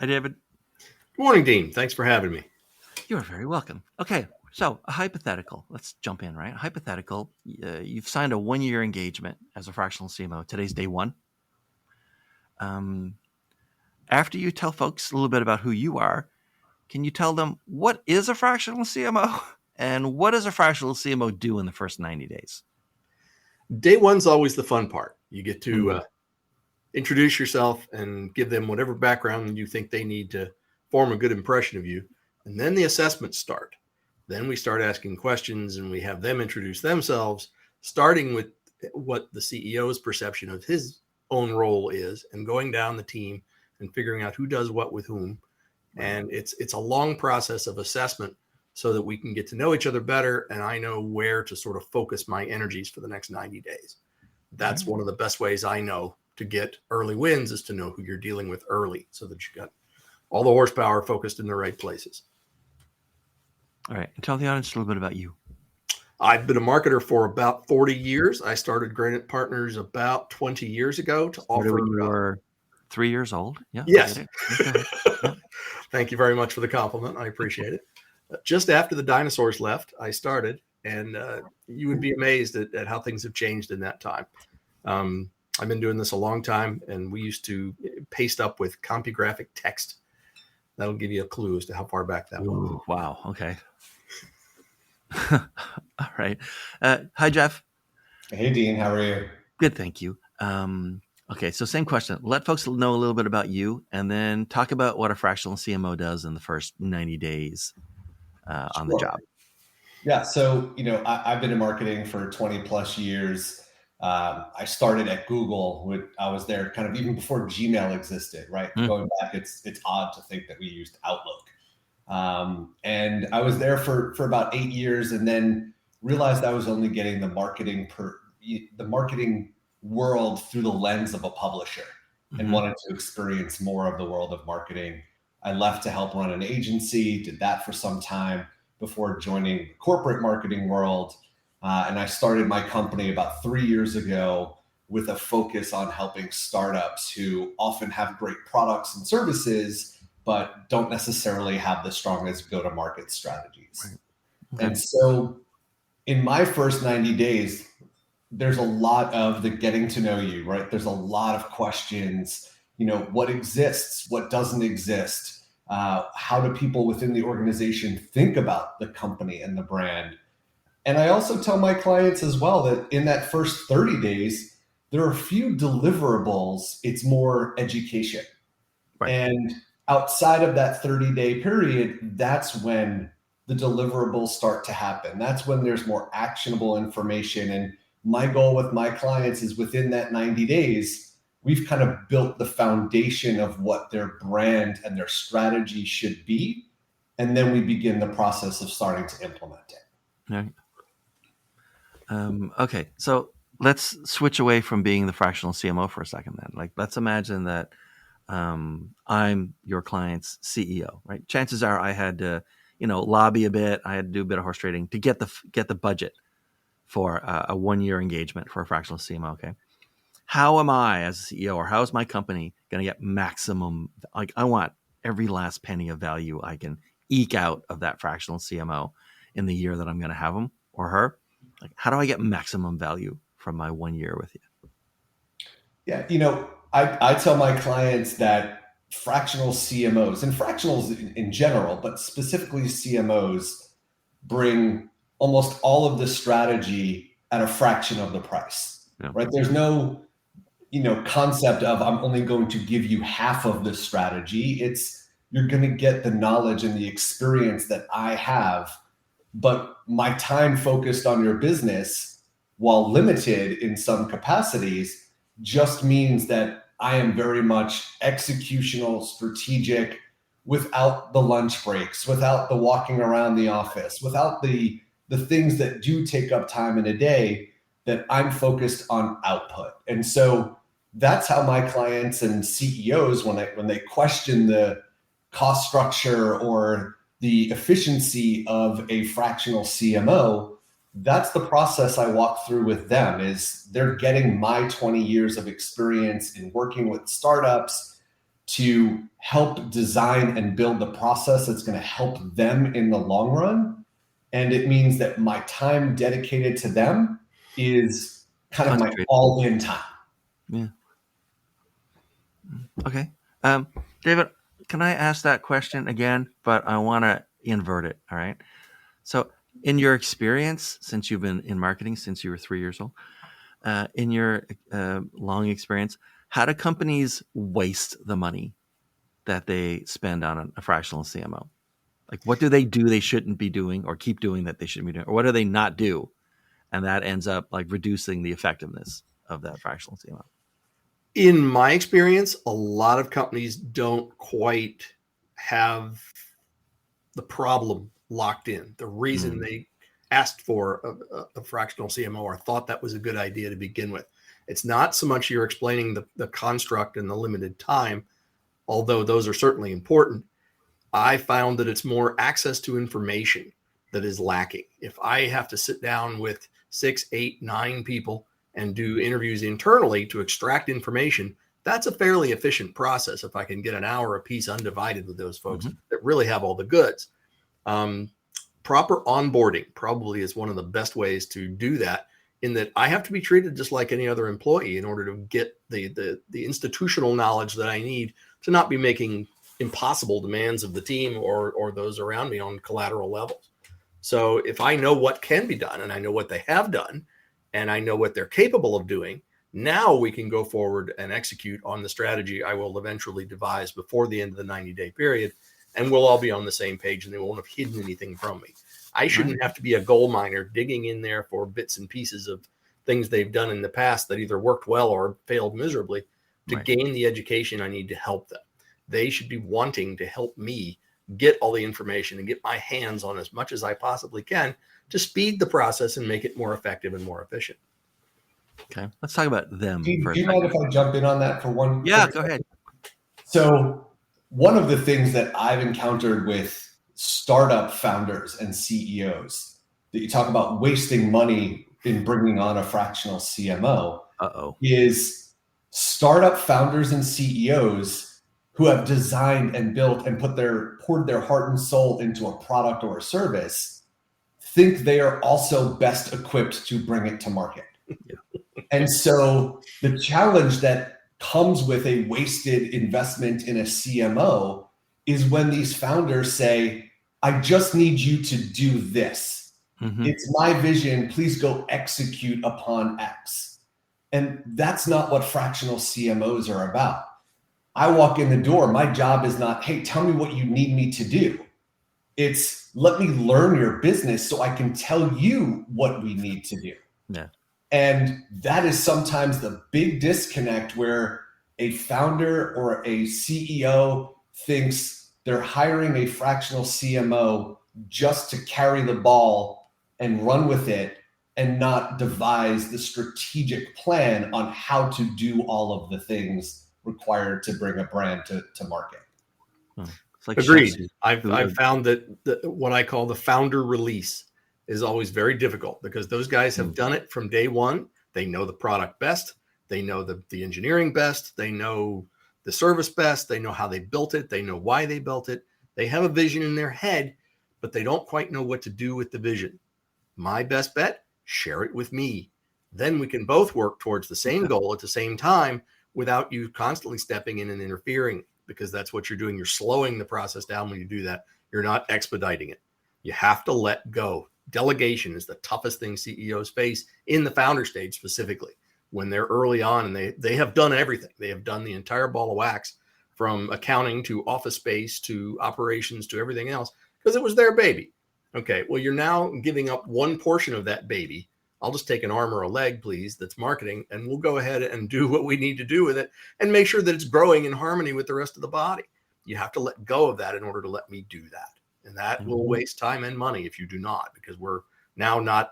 Hi, David. Good morning, Dean. Thanks for having me. You're very welcome. Okay, so a hypothetical. Let's jump in, right? A hypothetical. You've signed a 1-year engagement as a fractional CMO. Today's day one. After you tell folks a little bit about who you are, can you tell them what is a fractional CMO and what does a fractional CMO do in the first 90 days? Day one's always the fun part. You get to introduce yourself and give them whatever background you think they need to form a good impression of you. And then the assessments start. Then we start asking questions and we have them introduce themselves, starting with what the CEO's perception of his own role is and going down the team and figuring out who does what with whom. And it's a long process of assessment so that we can get to know each other better. And I know where to sort of focus my energies for the next 90 days. That's one of the best ways I know to get early wins is to know who you're dealing with early so that you got all the horsepower focused in the right places. All right. And tell the audience a little bit about you. I've been a marketer for about 40 years. I started Granite Partners about 20 years ago to offer. When you were 3 years old. Yeah. Yes. Yeah. Thank you very much for the compliment. I appreciate it. Just after the dinosaurs left, I started, and you would be amazed at how things have changed in that time. I've been doing this a long time, and we used to paste up with CompuGraphic text. That'll give you a clue as to how far back that was. Wow. Okay. All right. Hi, Jeff. Hey, Dean. How are you? Good. Thank you. Okay. So same question. Let folks know a little bit about you and then talk about what a fractional CMO does in the first 90 days on the job. Yeah. So, I've been in marketing for 20 plus years. I started at Google. I was there kind of even before Gmail existed, right? Going back, it's odd to think that we used Outlook. And I was there for about 8 years and then realized I was only getting the marketing world through the lens of a publisher and wanted to experience more of the world of marketing. I left to help run an agency, did that for some time before joining the corporate marketing world. And I started my company about 3 years ago with a focus on helping startups who often have great products and services, but don't necessarily have the strongest go-to-market strategies. Right. Okay. And so in my first 90 days, there's a lot of the getting to know you, right? There's a lot of questions, what exists, what doesn't exist, how do people within the organization think about the company and the brand? And I also tell my clients as well that in that first 30 days, there are a few deliverables. It's more education. Right. And outside of that 30-day period, that's when the deliverables start to happen. That's when there's more actionable information. And my goal with my clients is within that 90 days, we've kind of built the foundation of what their brand and their strategy should be. And then we begin the process of starting to implement it. Right. Okay, so let's switch away from being the fractional CMO for a second then. Like, let's imagine that I'm your client's CEO, right? Chances are I had to, lobby a bit. I had to do a bit of horse trading to get the budget for a 1-year engagement for a fractional CMO, okay? How am I as a CEO or how is my company going to get maximum, like I want every last penny of value I can eke out of that fractional CMO in the year that I'm going to have him or her? Like, how do I get maximum value from my 1 year with you? Yeah, I tell my clients that fractional CMOs and fractionals in general, but specifically CMOs, bring almost all of the strategy at a fraction of the price, right? There's no, concept of I'm only going to give you half of the strategy. It's you're going to get the knowledge and the experience that I have, but my time focused on your business, while limited in some capacities, just means that I am very much executional, strategic, without the lunch breaks, without the walking around the office, without the things that do take up time in a day, that I'm focused on output. And so that's how my clients and CEOs, when they question the cost structure or the efficiency of a fractional CMO, that's the process I walk through with them. Is they're getting my 20 years of experience in working with startups to help design and build the process that's going to help them in the long run. And it means that my time dedicated to them is kind of my all-in time. Yeah. Okay. David, can I ask that question again? But I want to invert it. All right. So, in your experience, since you've been in marketing since you were 3 years old, in your long experience, how do companies waste the money that they spend on a fractional CMO? Like, what do they shouldn't be doing, or keep doing that they shouldn't be doing, or what do they not do, and that ends up like reducing the effectiveness of that fractional CMO? In my experience, a lot of companies don't quite have the problem locked in. The reason they asked for a fractional CMO or thought that was a good idea to begin with. It's not so much you're explaining the construct and the limited time, although those are certainly important. I found that it's more access to information that is lacking. If I have to sit down with 6, 8, 9 people and do interviews internally to extract information, that's a fairly efficient process if I can get an hour a piece undivided with those folks that really have all the goods. Proper onboarding probably is one of the best ways to do that, in that I have to be treated just like any other employee in order to get the institutional knowledge that I need to not be making impossible demands of the team or those around me on collateral levels. So if I know what can be done and I know what they have done and I know what they're capable of doing, now we can go forward and execute on the strategy I will eventually devise before the end of the 90-day period, and we'll all be on the same page and they won't have hidden anything from me. I shouldn't have to be a gold miner digging in there for bits and pieces of things they've done in the past that either worked well or failed miserably to gain the education I need to help them. They should be wanting to help me get all the information and get my hands on as much as I possibly can to speed the process and make it more effective and more efficient. Okay, let's talk about them. Do you mind if I jump in on that for one? Yeah, go ahead. So one of the things that I've encountered with startup founders and CEOs that you talk about wasting money in bringing on a fractional CMO is startup founders and CEOs who have designed and built and poured their heart and soul into a product or a service think they are also best equipped to bring it to market. And so the challenge that comes with a wasted investment in a CMO is when these founders say, I just need you to do this. It's my vision. Please go execute upon X. And that's not what fractional CMOs are about. I walk in the door. My job is not, hey, tell me what you need me to do. It's let me learn your business so I can tell you what we need to do. Yeah. And that is sometimes the big disconnect where a founder or a CEO thinks they're hiring a fractional CMO just to carry the ball and run with it and not devise the strategic plan on how to do all of the things required to bring a brand to market. It's like agreed. I've found that what I call the founder release is always very difficult because those guys have done it from day one. They know the product best. They know the engineering best. They know the service best. They know how they built it. They know why they built it. They have a vision in their head, but they don't quite know what to do with the vision. My best bet, share it with me. Then we can both work towards the same goal at the same time without you constantly stepping in and interfering, because that's what you're doing. You're slowing the process down when you do that. You're not expediting it. You have to let go. Delegation is the toughest thing CEOs face in the founder stage, specifically when they're early on and they have done everything. They have done the entire ball of wax, from accounting to office space to operations to everything else, because it was their baby. Okay, well, you're now giving up one portion of that baby. I'll just take an arm or a leg, please, that's marketing, and we'll go ahead and do what we need to do with it and make sure that it's growing in harmony with the rest of the body. You have to let go of that in order to let me do that. And that will waste time and money if you do not, because we're now not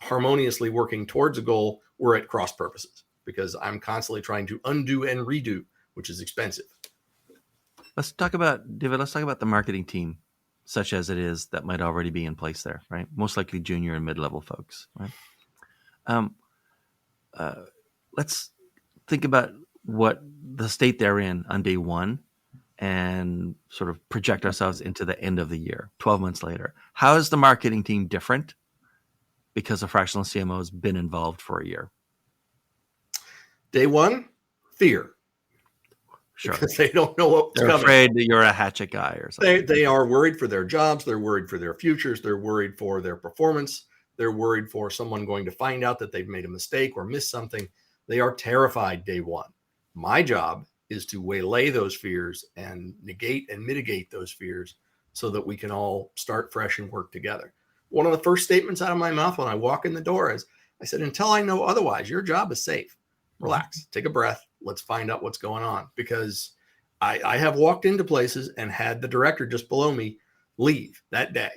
harmoniously working towards a goal. We're at cross purposes because I'm constantly trying to undo and redo, which is expensive. Let's talk about the marketing team, such as it is, that might already be in place there, right? Most likely junior and mid-level folks, right? Let's think about what the state they're in on day one and sort of project ourselves into the end of the year, 12 months later. How is the marketing team different because a fractional CMO has been involved for a year? Day one, fear. Sure. Because they don't know what's They're coming. afraid that you're a hatchet guy or something. They are worried for their jobs. They're worried for their futures. They're worried for their performance. They're worried for someone going to find out that they've made a mistake or missed something. They are terrified day one. My job is to waylay those fears and negate and mitigate those fears so that we can all start fresh and work together. One of the first statements out of my mouth when I walk in the door is, I said, until I know otherwise, your job is safe. Relax, take a breath. Let's find out what's going on, because I have walked into places and had the director just below me leave that day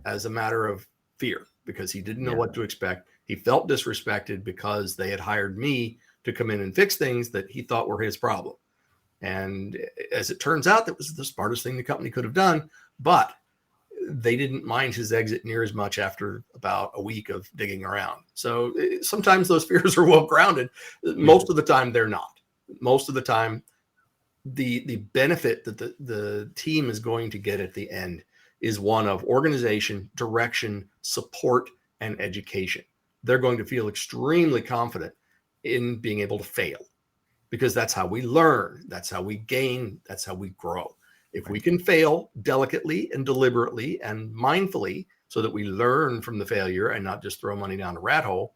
as a matter of fear, because he didn't know what to expect. He felt disrespected because they had hired me to come in and fix things that he thought were his problem. And as it turns out, that was the smartest thing the company could have done. But they didn't mind his exit near as much after about a week of digging around. So sometimes those fears are well grounded. Most of the time, they're not. Most of the time, the benefit that the team is going to get at the end is one of organization, direction, support, and education. They're going to feel extremely confident in being able to fail, because that's how we learn. That's how we gain. That's how we grow. If we can fail delicately and deliberately and mindfully so that we learn from the failure and not just throw money down a rat hole,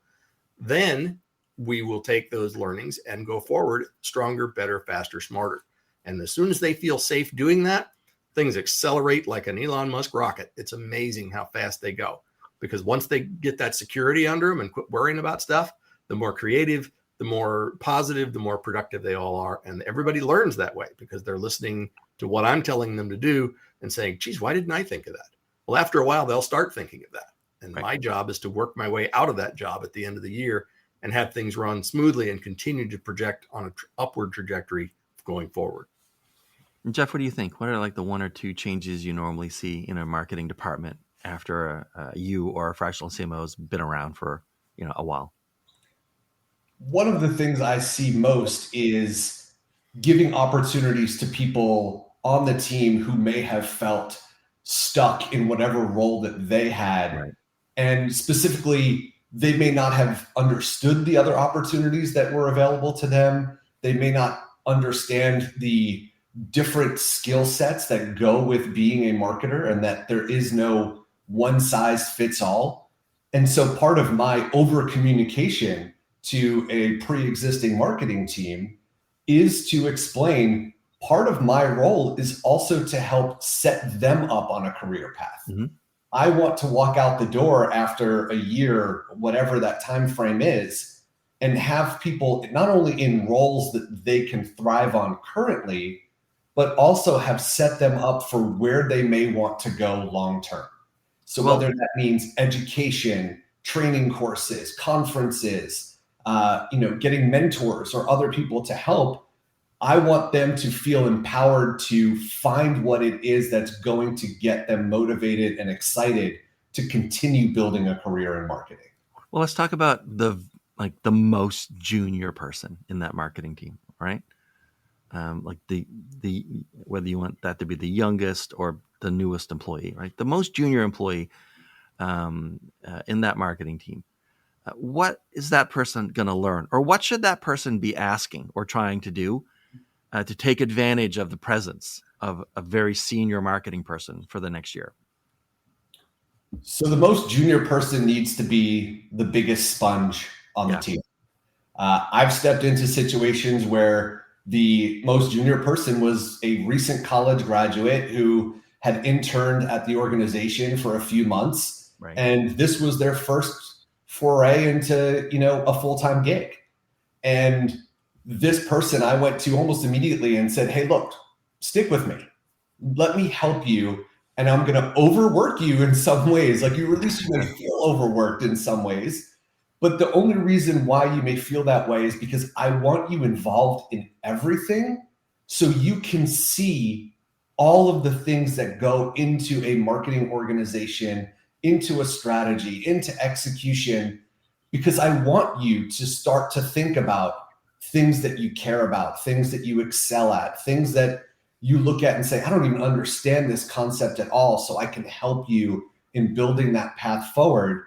then we will take those learnings and go forward stronger, better, faster, smarter. And as soon as they feel safe doing that, things accelerate like an Elon Musk rocket. It's amazing how fast they go, because once they get that security under them and quit worrying about stuff, the more creative, the more positive, the more productive they all are. And everybody learns that way because they're listening to what I'm telling them to do and saying, geez, why didn't I think of that? Well, after a while, they'll start thinking of that. And my job is to work my way out of that job at the end of the year and have things run smoothly and continue to project on an upward trajectory going forward. And Jeff, what do you think? What are like the one or two changes you normally see in a marketing department after you or a fractional CMO has been around for a while? One of the things I see most is giving opportunities to people on the team who may have felt stuck in whatever role that they had. Right. And specifically, they may not have understood the other opportunities that were available to them. They may not understand the different skill sets that go with being a marketer, and that there is no one size fits all. And so part of my over communication to a pre-existing marketing team is to explain part of my role is also to help set them up on a career path. Mm-hmm. I want to walk out the door after a year, whatever that time frame is, and have people not only in roles that they can thrive on currently, but also have set them up for where they may want to go long term. So whether that means education, training courses, conferences, getting mentors or other people to help, I want them to feel empowered to find what it is that's going to get them motivated and excited to continue building a career in marketing. Well, let's talk about the most junior person in that marketing team, right? Like the whether you want that to be the youngest or the newest employee, right? The most junior employee in that marketing team. What is that person going to learn, or what should that person be asking or trying to do to take advantage of the presence of a very senior marketing person for the next year? So the most junior person needs to be the biggest sponge on the team. I've stepped into situations where the most junior person was a recent college graduate who had interned at the organization for a few months. Right. And this was their first foray into, a full-time gig. And this person I went to almost immediately and said, hey, look, stick with me. Let me help you. And I'm going to overwork you in some ways. Like you may feel overworked in some ways. But the only reason why you may feel that way is because I want you involved in everything so you can see all of the things that go into a marketing organization, into a strategy, into execution, because I want you to start to think about things that you care about, things that you excel at, things that you look at and say, I don't even understand this concept at all, so I can help you in building that path forward.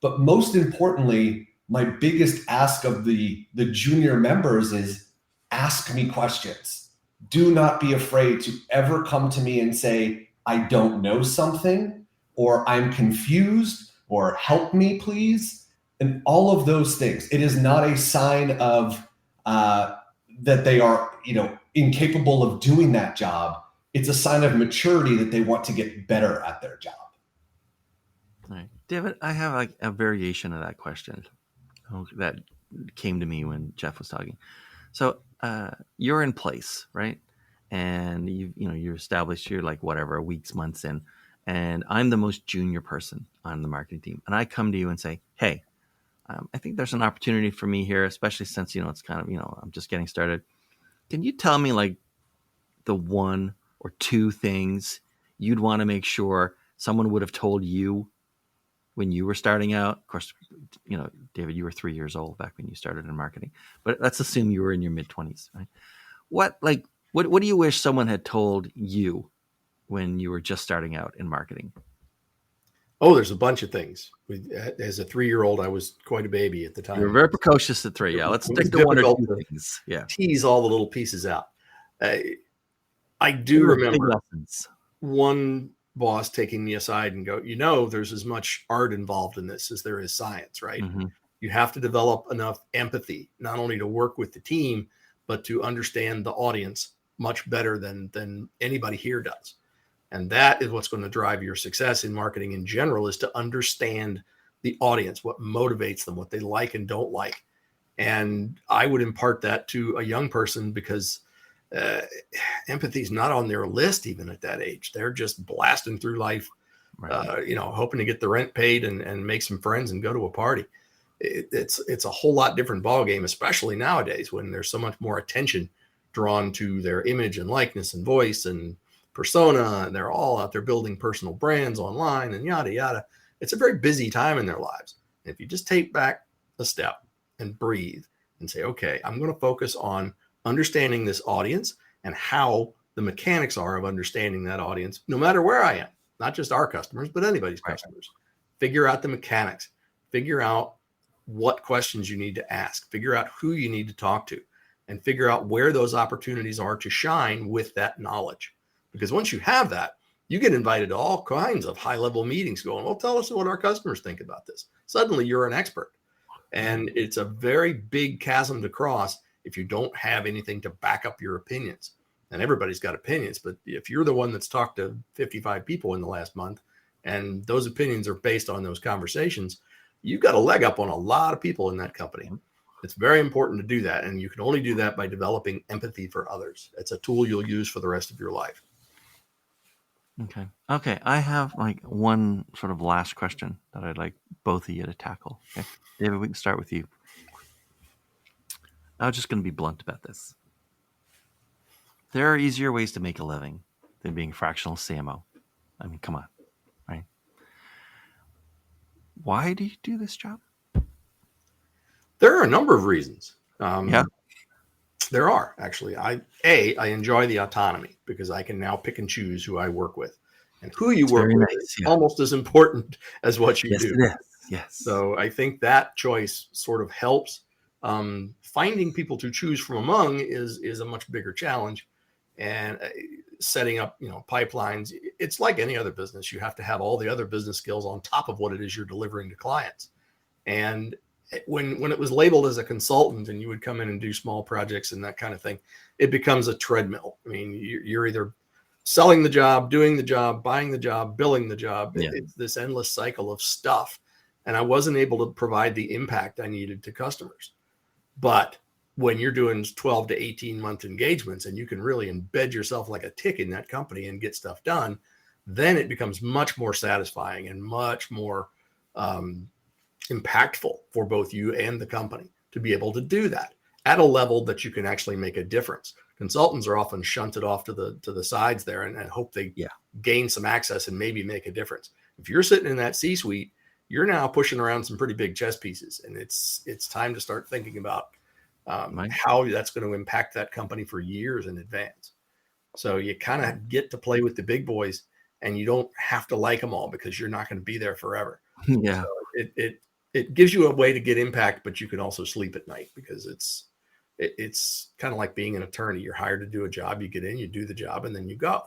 But most importantly, my biggest ask of the junior members is ask me questions. Do not be afraid to ever come to me and say, I don't know something, or I'm confused, or help me, please. And all of those things. It is not a sign of that they are, incapable of doing that job. It's a sign of maturity that they want to get better at their job. All right. David, I have like a variation of that question that came to me when Jeff was talking. So you're in place, right? And you're established. You're like whatever, weeks, months in, and I'm the most junior person on the marketing team. And I come to you and say, "Hey, I think there's an opportunity for me here, especially since it's kind of I'm just getting started. Can you tell me like the one or two things you'd want to make sure someone would have told you when you were starting out? Of course, David, you were 3 years old back when you started in marketing, but let's assume you were in your mid-20s, right? What do you wish someone had told you when you were just starting out in marketing? Oh, there's a bunch of things. As a 3-year-old, I was quite a baby at the time. You were very precocious at 3. Yeah, let's stick to one or two things. Yeah, tease all the little pieces out. I do remember one boss taking me aside and go, there's as much art involved in this as there is science, right? Mm-hmm. You have to develop enough empathy, not only to work with the team, but to understand the audience much better than anybody here does. And that is what's going to drive your success in marketing in general, is to understand the audience, what motivates them, what they like and don't like. And I would impart that to a young person, because empathy is not on their list even at that age. They're just blasting through life, right. Hoping to get the rent paid and make some friends and go to a party. It's a whole lot different ballgame, especially nowadays when there's so much more attention drawn to their image and likeness and voice and persona, and they're all out there building personal brands online and yada, yada. It's a very busy time in their lives. And if you just take back a step and breathe and say, okay, I'm going to focus on understanding this audience and how the mechanics are of understanding that audience, no matter where I am, not just our customers, but anybody's customers. Figure out the mechanics, figure out what questions you need to ask, figure out who you need to talk to, and figure out where those opportunities are to shine with that knowledge. Because once you have that, you get invited to all kinds of high-level meetings going, well, tell us what our customers think about this. Suddenly you're an expert. And it's a very big chasm to cross if you don't have anything to back up your opinions. And everybody's got opinions, but if you're the one that's talked to 55 people in the last month, and those opinions are based on those conversations, you've got a leg up on a lot of people in that company. It's very important to do that. And you can only do that by developing empathy for others. It's a tool you'll use for the rest of your life. Okay. I have like one sort of last question that I'd like both of you to tackle. Okay, David, we can start with you. I'm just going to be blunt about this. There are easier ways to make a living than being fractional CMO. I mean, come on, right? Why do you do this job? There are a number of reasons. Yeah. There are, actually. I enjoy the autonomy, because I can now pick and choose who I work with, and who you work with is almost as important as what you do. It is. Yes. So I think that choice sort of helps. Finding people to choose from among is a much bigger challenge, and setting up, pipelines. It's like any other business. You have to have all the other business skills on top of what it is you're delivering to clients. And when it was labeled as a consultant and you would come in and do small projects and that kind of thing, it becomes a treadmill. I mean, you're either selling the job, doing the job, buying the job, billing the job. Yeah. It's this endless cycle of stuff. And I wasn't able to provide the impact I needed to customers. But when you're doing 12 to 18 month engagements and you can really embed yourself like a tick in that company and get stuff done, then it becomes much more satisfying and much more impactful for both you and the company to be able to do that at a level that you can actually make a difference. Consultants are often shunted off to the sides there and hope they gain some access and maybe make a difference. If you're sitting in that C-suite, you're now pushing around some pretty big chess pieces, and it's time to start thinking about how that's going to impact that company for years in advance. So you kind of get to play with the big boys, and you don't have to like them all because you're not going to be there forever. Yeah. So it gives you a way to get impact, but you can also sleep at night because it's kind of like being an attorney. You're hired to do a job. You get in, you do the job, and then you go,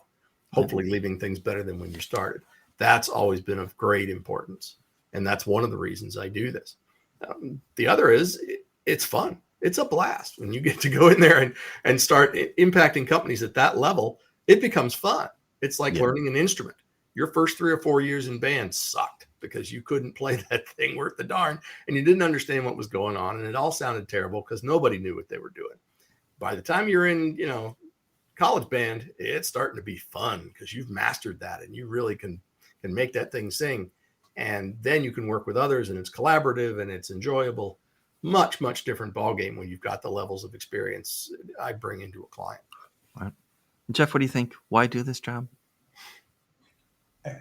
hopefully leaving things better than when you started. That's always been of great importance. And that's one of the reasons I do this. The other is it's fun. It's a blast when you get to go in there and start impacting companies at that level. It becomes fun. It's like learning an instrument. Your first 3 or 4 years in band sucked because you couldn't play that thing worth the darn, and you didn't understand what was going on, and it all sounded terrible because nobody knew what they were doing. By the time you're in, college band, it's starting to be fun because you've mastered that, and you really can make that thing sing. And then you can work with others, and it's collaborative and it's enjoyable. Much, much different ballgame when you've got the levels of experience I bring into a client. Right. Jeff, what do you think? Why do this job?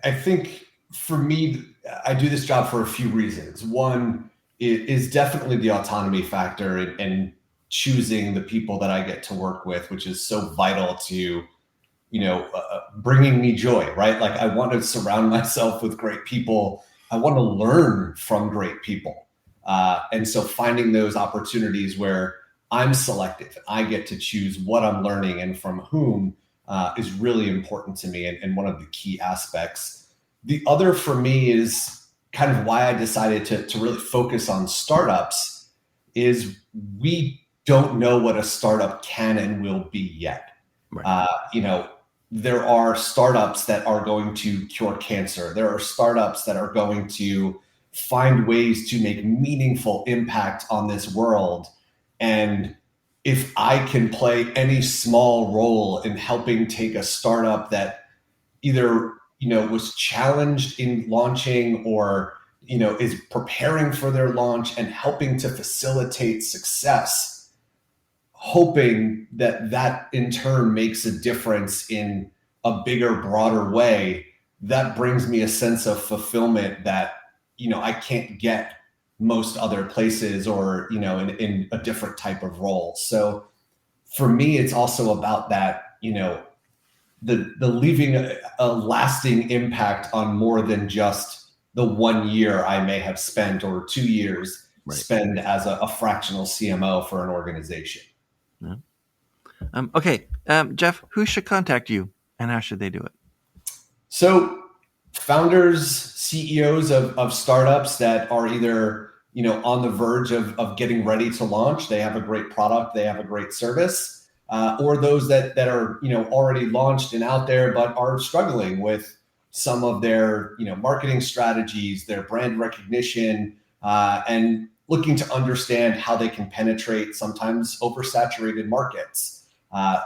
I think for me, I do this job for a few reasons. One is definitely the autonomy factor and choosing the people that I get to work with, which is so vital to, bringing me joy, right? Like I want to surround myself with great people. I want to learn from great people. And so finding those opportunities where I'm selective, I get to choose what I'm learning and from whom is really important to me and one of the key aspects. The other for me is kind of why I decided to really focus on startups is we don't know what a startup can and will be yet. Right. There are startups that are going to cure cancer. There are startups that are going to find ways to make meaningful impact on this world. And if I can play any small role in helping take a startup that either, was challenged in launching or, is preparing for their launch and helping to facilitate success, hoping that in turn makes a difference in a bigger, broader way, that brings me a sense of fulfillment that, I can't get most other places or, in a different type of role. So for me, it's also about that, the leaving a lasting impact on more than just the 1 year I may have spent or 2 years spend as a fractional CMO for an organization. Yeah. Okay, Jeff, who should contact you and how should they do it? So founders, CEOs of startups that are either, on the verge of getting ready to launch, they have a great product, they have a great service, or those that are, already launched and out there, but are struggling with some of their, marketing strategies, their brand recognition, and looking to understand how they can penetrate sometimes oversaturated markets.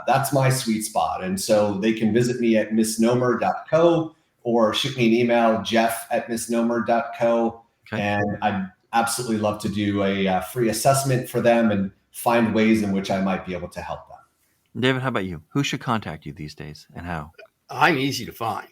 That's my sweet spot. And so they can visit me at misnomer.co or shoot me an email, jeff@misnomer.co. Okay. And I'd absolutely love to do a free assessment for them and find ways in which I might be able to help them. David, how about you? Who should contact you these days and how? I'm easy to find.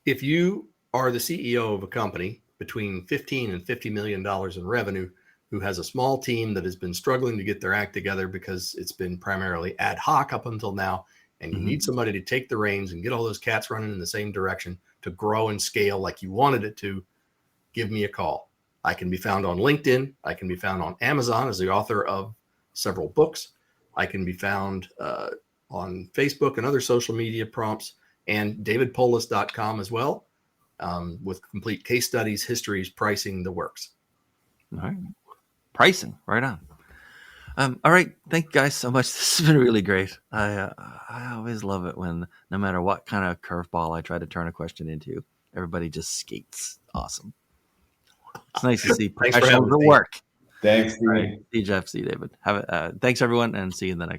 If you are the CEO of a company between $15 and $50 million in revenue, who has a small team that has been struggling to get their act together because it's been primarily ad hoc up until now, and you need somebody to take the reins and get all those cats running in the same direction to grow and scale like you wanted it to, give me a call. I can be found on LinkedIn. I can be found on Amazon as the author of several books. I can be found on Facebook and other social media prompts, and davidpoulos.com as well, with complete case studies, histories, pricing, the works. All right. Pricing, right on. All right. Thank you guys so much. This has been really great. I always love it when no matter what kind of curveball I try to turn a question into, everybody just skates. Awesome. It's nice to see professionals at work. Thanks. All right. See you, Jeff. See you, David. Thanks, everyone, and see you in the next